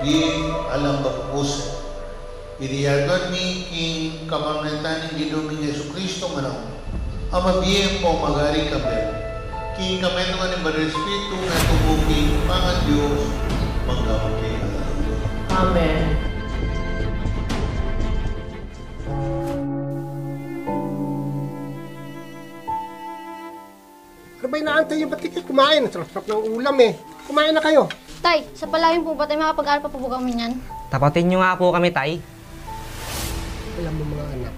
di alam bakpus. Iriyagan ni King kamangitan ni Ginoong Yesu Kristo manang. Amabiyem po magari kami. King kami naman ni Espiritu na tumuking mga Diyos magkapatid. Amen. Ano ba inaantay yung ba't kayo kumain? Sarap-sarap ng ulam eh. Kumain na kayo. Tay, sa palayan po ba tayo makapag-aaral pa po kami niyan? Tapatin nyo nga po kami, Tay. Alam mo mga anak,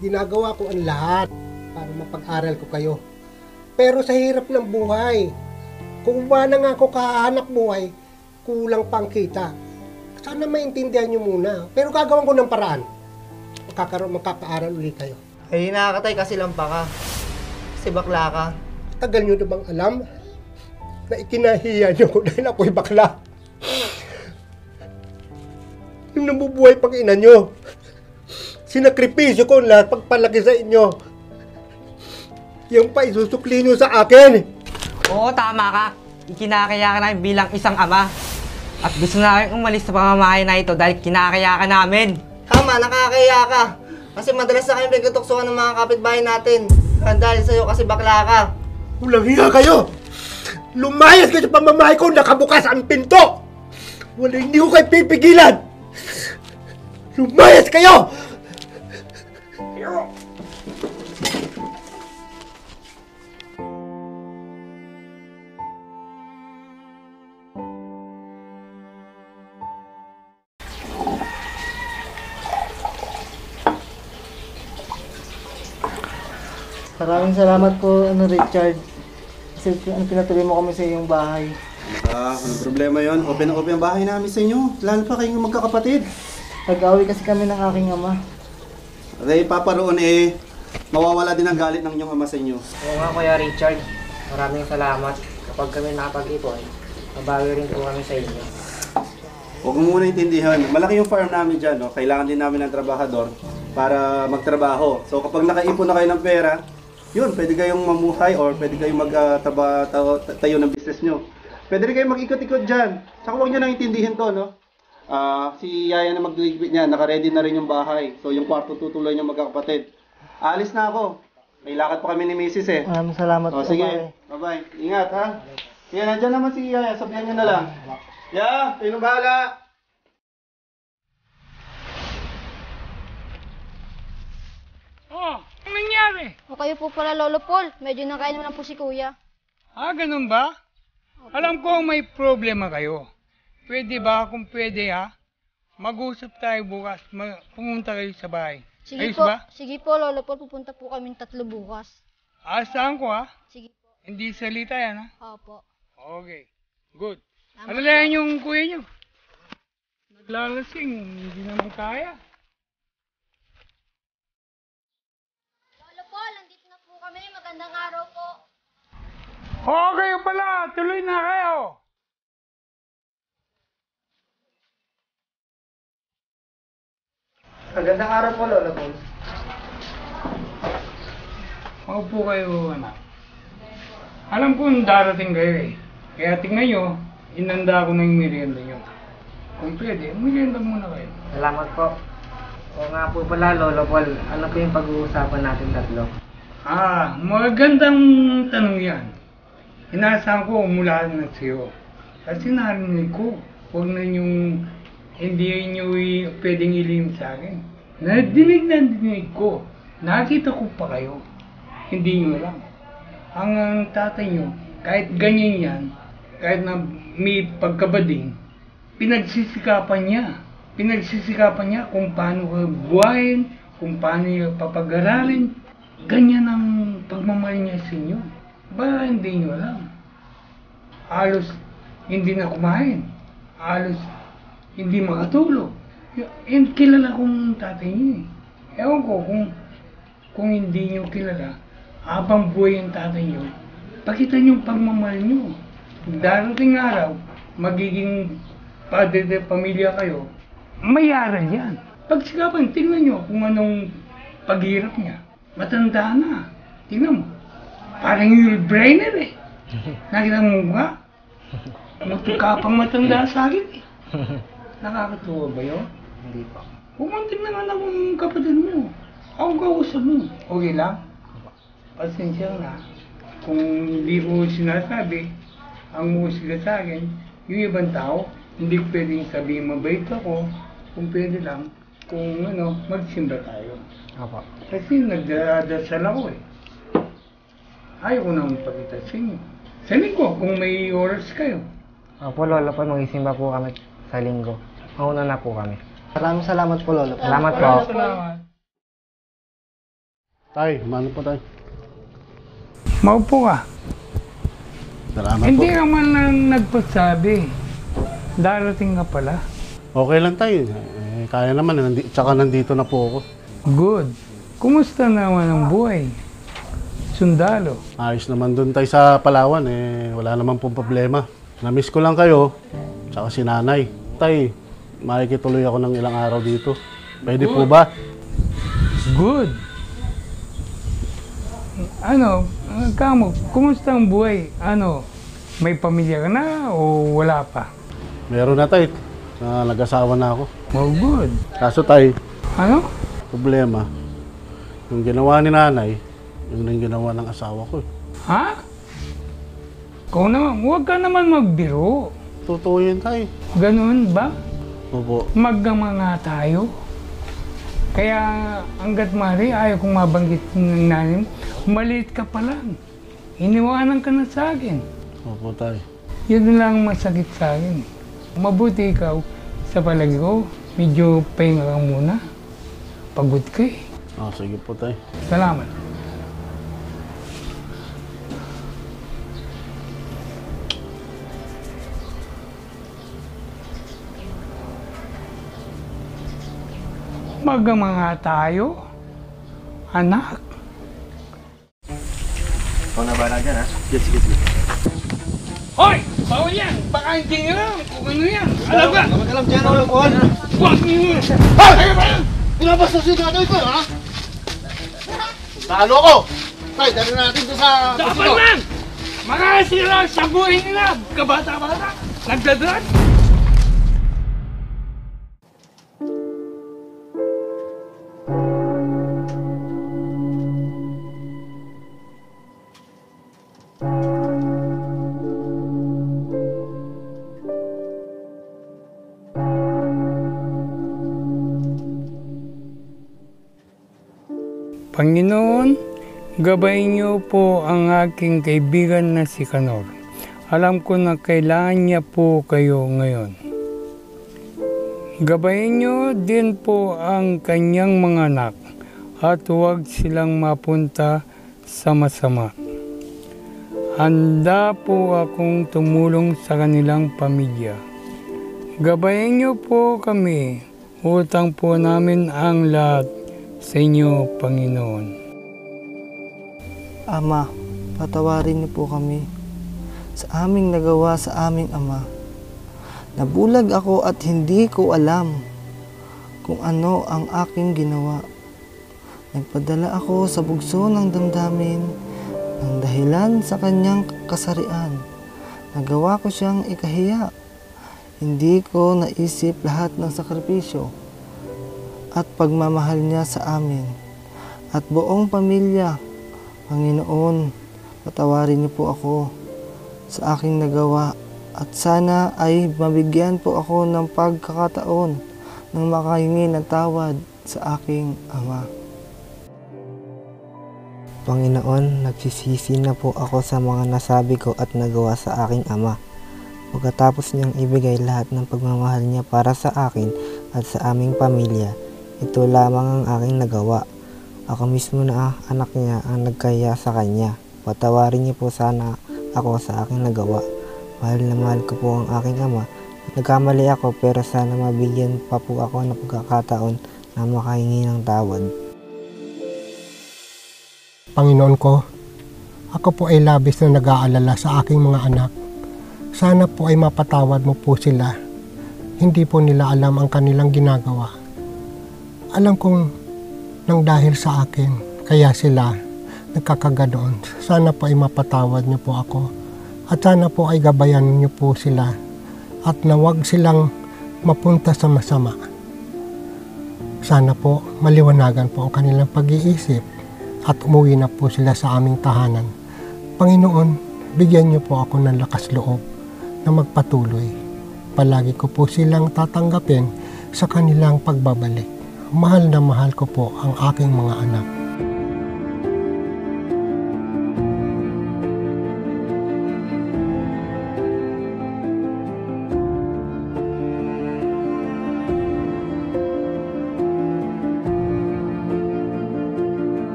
ginagawa ko ang lahat para mapag-aral ko kayo. Pero sa hirap ng buhay, kung ba na nga ako kahanap buhay, kulang pang kita. Sana maintindihan nyo muna. Pero gagawin ko ng paraan. Makaka-aral ulit kayo. Eh, nakakatay kasi lampa ka. Kasi bakla ka. Tagal nyo na bang alam na ikinahiya nyo ko dahil ako'y bakla? Yung nabubuhay pang ina nyo, sinakripisyo ko lahat pagpalaki sa inyo. Yung pa isusukli nyo sa akin. Oo, tama ka. Ikinakaya ka namin bilang isang ama. At gusto namin umalis sa pamamahay na ito dahil kinakaya ka namin. Tama, nakakaya ka. Kasi madalas na kayong pinagtutuksuhan ng mga kapitbahay natin. Dahil sa'yo kasi bakla ka. Walang hiya kayo! Lumayas kayo sa pamamahay ko, nakabukas ang pinto! Hindi ko kayo pipigilan! Lumayas kayo! Maraming salamat po, Richard. Kasi pinatuloy mo kami sa iyong bahay. Walang problema yon. Open na open ang bahay namin sa inyo. Lalo pa kayong magkakapatid. Nag-away kasi kami ng aking ama. Okay, paparoon mawawala din ang galit ng inyong ama sa inyo. Oo nga, Kuya Richard. Maraming salamat. Kapag kami nakapag-ipon, mabawi rin po kami sa inyo. Huwag mo muna intindihan. Malaki yung farm namin dyan. No? Kailangan din namin ng trabahador para magtrabaho. So kapag nakaipon na kayo ng pera, yun, pwede kayong mamuhay or pwede kayong tayo ng business nyo. Pwede rin kayong mag-ikot-ikot dyan. Saka huwag nyo nang intindihin to, no? Si Yaya na mag-ligpit niya, naka-ready na rin yung bahay. So yung kwarto tutuloy nyo magkakapatid. Alis na ako. May lakad pa kami ni Mrs. eh. Maraming salamat po. Sige, bye-bye. Ingat, ha? Yan, nandyan naman si Yaya. Sabihan nyo na lang. Ya, kayo na bahala. Oh, anong nangyari? O kayo po pala, Lolo Paul. Medyo nakain naman po si Kuya. Ganun ba? Alam ko may problema kayo. Pwede ba kung pwede mag-usap tayo bukas, pumunta kayo sa bahay. Sige Ayos po, ba? sige po, Lolo Paul. Pupunta po kaming 3 bukas. Saan ko Sige po. Hindi salita yan Opo. Okay, good. Tama Alalayan yung kuya nyo. Naglalasing, hindi naman kaya. Lolo Paul, nandito na po kami. Magandang araw po. Kayo pala, tuloy na kayo. Magandang araw po, Lolo Paul. Maupo kayo, anak. Alam ko darating kayo eh. Kaya tingnan nyo, inanda ko na yung merienda nyo. Kung pwede, merienda muna kayo. Salamat po. Oo nga po pala, Lolo Paul. Ano po yung pag-uusapan natin tatlo? Magandang tanong yan. Inaasahan ko mula na sa'yo. Kasi narinig ko, huwag na yung hindi nyo pwedeng ilihim sa akin. Nadinig ko. Nakita ko pa kayo. Hindi nyo lang. Ang tatay nyo, kahit ganyan yan, kahit na may pagkabading, pinagsisikapan niya. Pinagsisikapan niya kung paano buhayin, kung paano niya papag-aralin. Ganyan ang pagmamahal niya sa inyo. Ba hindi nyo alam? Halos hindi na kumain. Halos hindi makatulog. Kilala kong tatay niyo eh. Ewan ko kung hindi nyo kilala, habang buhay ang tatay nyo, pakita nyo ang pagmamahal nyo. Darating araw, magiging padre de pamilya kayo, mayaran yan. Pagsikapan, tingnan nyo kung anong paghirap niya. Matanda na. Tingnan mo. Parang Yul Brainer eh. Nakita mo ba? magkapang matanda sa akin eh. Nakakatuwa ba yun? Hindi po. Pumuntin na nga lang ang kapatid mo. Ako kausap mo. Okay lang? Pasensya na. Kung hindi ko sinasabi, ang musika sa akin, yung ibang tao, hindi ko pwedeng sabihin mabait ako. Kung pwede lang, kung magsimba tayo. Opo. Kasi nagdadasal ako eh. Ayaw ko nang pakita sa inyo. Sa linggo, kung may oras kayo. Opo, Lolo po, magisimba po kami sa linggo. Mauna na po kami. Maraming salamat po, Lolo. Salamat po. Salamat. Tay, mano po tay? Maupo ka. Salamat Hindi po. ka man lang nagpasabi. Darating ka pala. Okay lang tay. Kaya naman, tsaka nandito na po ako. Good. Kumusta naman ang buhay? Sundalo. Ayos naman dun tay sa Palawan, wala naman pong problema. Namiss ko lang kayo, tsaka si nanay. Tay, makikituloy ako ng ilang araw dito. Pwede po ba? Good. Kamo, kumusta ang buhay? May pamilya ka na o wala pa? Meron na tay, nag-asawa na ako. Oh, good. Kaso tay, Ano? problema, yung ginawa ni nanay, yung ginawa ng asawa ko. Ha? Ikaw naman, huwag ka naman magbiro. Totoo yun tay. Ganun ba? Opo. Magama nga tayo. Kaya hanggat mari, ayaw kong mabanggit ng nanay mo. Maliit ka pa lang. Iniwanan ka na sa akin. Opo tay. Yun lang masakit sa akin. Mabuti ikaw sa palagi ko. Medyo pahinga ka muna. Pagod ka eh. Sige po tay. Salamat. Magama nga tayo, anak. Ikaw na bala dyan, ha? Yes, sige, sige. Hoy! Bawal yan! Baka hindi nyo lang kung ano yan. Alam ka! Alam dyan, Lolo Paul. Huwag nyo! Ay! Pinabastos yung nanay ko, ha? Talo ko! Tay, dali natin doon sa... Dapat man! Mga sila sa buhay nila! Kabata-bata! Nagdadrat! Panginoon, gabayin niyo po ang aking kaibigan na si Kanor. Alam ko na kailangan niya po kayo ngayon. Gabayin niyo din po ang kanyang mga anak at huwag silang mapunta sa masama. Handa po akong tumulong sa kanilang pamilya. Gabayin niyo po kami. Utang po namin ang lahat sa inyo, Panginoon. Ama, patawarin niyo po kami sa aming nagawa sa aming ama. Nabulag ako at hindi ko alam kung ano ang aking ginawa. Nagpadala ako sa bugso ng damdamin ng dahilan sa kanyang kasarian. Nagawa ko siyang ikahiya. Hindi ko naisip lahat ng sakripisyo at pagmamahal niya sa amin at buong pamilya. Panginoon, patawarin niyo po ako sa aking nagawa at sana ay mabigyan po ako ng pagkakataon ng makahingi ng tawad sa aking ama. Panginoon, nagsisisi na po ako sa mga nasabi ko at nagawa sa aking ama. Pagkatapos niyang ibigay lahat ng pagmamahal niya para sa akin at sa aming pamilya, ito lamang ang aking nagawa. Ako mismo na anak niya ang nagkaya sa kanya. Patawarin niyo po sana ako sa aking nagawa. Mahal na mahal ko po ang aking ama. Nagkamali ako pero sana mabigyan pa po ako ng pagkakataon na makahingi ng tawad. Panginoon ko, ako po ay labis na nag-aalala sa aking mga anak. Sana po ay mapatawad mo po sila. Hindi po nila alam ang kanilang ginagawa. Alam kong nang dahil sa akin, kaya sila nagkakaganoon. Sana po ay mapatawad niyo po ako At sana po ay gabayan niyo po sila at na huwag silang mapunta sa masama. Sana po maliwanagan po ang kanilang pag-iisip at umuwi na po sila sa aming tahanan. Panginoon, bigyan niyo po ako ng lakas loob na magpatuloy. Palagi ko po silang tatanggapin sa kanilang pagbabalik. Mahal na mahal ko po ang aking mga anak.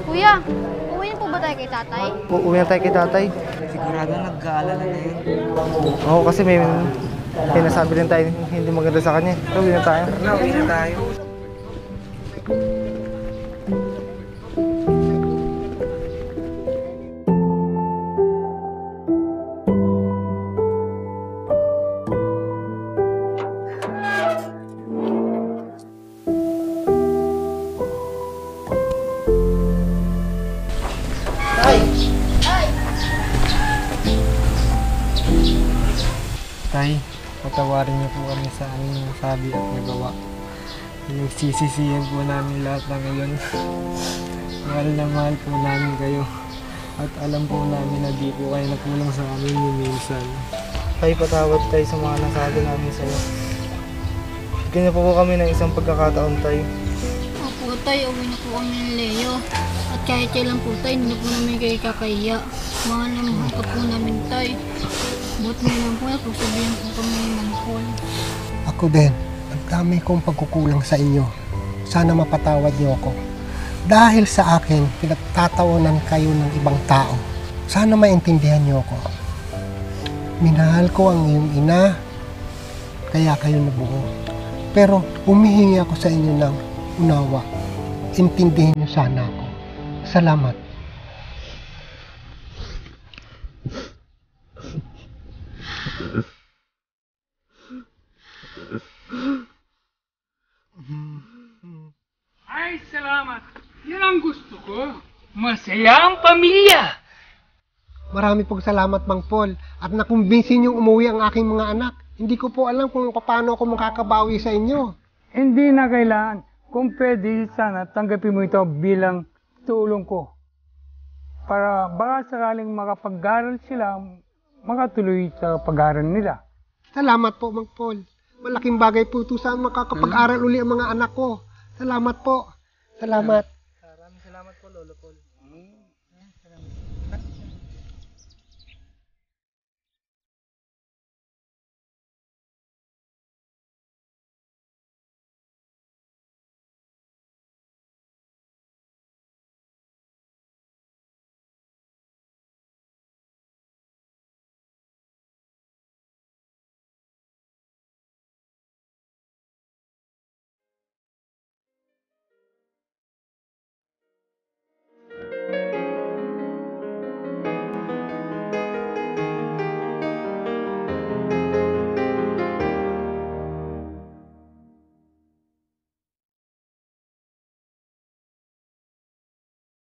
Kuya, uwi na po ba tayo kay tatay? Uuwi na tayo kay tatay. Sigurado nag-aalala na yun. Oo, kasi may nasabi rin tayo hindi maganda sa kanya. So, uwi na tayo. Na, uwi na tayo. Tay, patawarin niyo po kami sa aming nasabi at nagawa. Pinagsisisihan po namin lahat ng iyon. Mahal na mahal po namin kayo. At alam po namin na di po kayo nakulang sa amin ni minsan. Tay, patawad tayo sa mga nasabi namin sa iyo. Bigyan niyo po kami ng isang pagkakataon, Tay. Opo, tay, uwi na po kami ng Leo. At kahit kailan po, tay, hindi po namin kayo kakahiya. Mahal na mahal ka po namin, tay. Buti na lang po, pagsabihan po kami ng Paul. Ako din, ang dami kong pagkukulang sa inyo. Sana mapatawad niyo ako. Dahil sa akin, pinagtatawanan kayo ng ibang tao. Sana maintindihan niyo ako. Minahal ko ang iyong ina, kaya kayo nabuo. Pero humihingi ako sa inyo ng unawa. Intindihin niyo sana ako. Salamat. Ay, salamat. Yan ang gusto ko. Masaya ang pamilya. Marami pong salamat, Mang Paul. At nakumbinsi niyong umuwi ang aking mga anak. Hindi ko po alam kung paano ako makakabawi sa inyo. Hindi na kailangan. Kung pwede, sana tanggapin mo ito bilang tulong ko. Para baka sakaling makapag-aral sila, makatuloy sa pag-aral nila. Salamat po, Mang Paul. Malaking bagay po ito sa makakapag-aral uli ang mga anak ko. Salamat po. Salamat. Maraming salamat po, Lolo Paul.